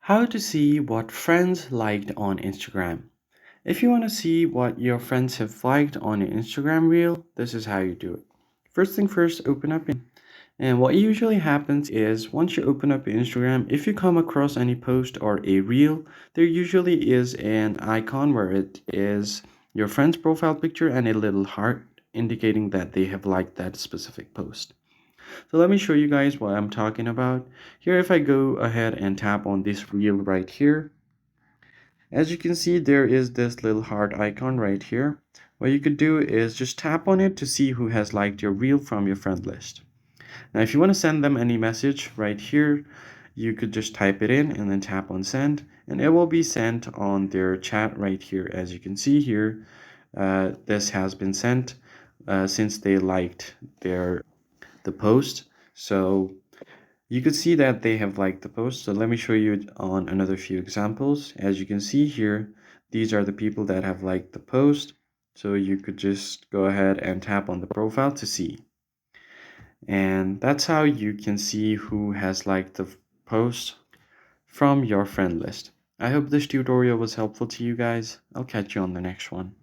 How to see what friends liked on Instagram. If you want to see what your friends have liked on your Instagram reel, this is how you do it. First thing first, open up. And what usually happens is once you open up your Instagram, if you come across any post or a reel, there usually is an icon where it is your friend's profile picture and a little heart indicating that they have liked that specific post. So let me show you guys what I'm talking about. Here, if I go ahead and tap on this reel right here, as you can see, there is this little heart icon right here. What you could do is just tap on it to see who has liked your reel from your friend list. Now, if you want to send them any message right here, you could just type it in and then tap on send, and it will be sent on their chat right here. As you can see here, this has been sent since they liked the post. So you could see that they have liked the post. So let me show you on another few examples. As you can see here, these are the people that have liked the post. So you could just go ahead and tap on the profile to see. And that's how you can see who has liked the post from your friend list. I hope this tutorial was helpful to you guys. I'll catch you on the next one.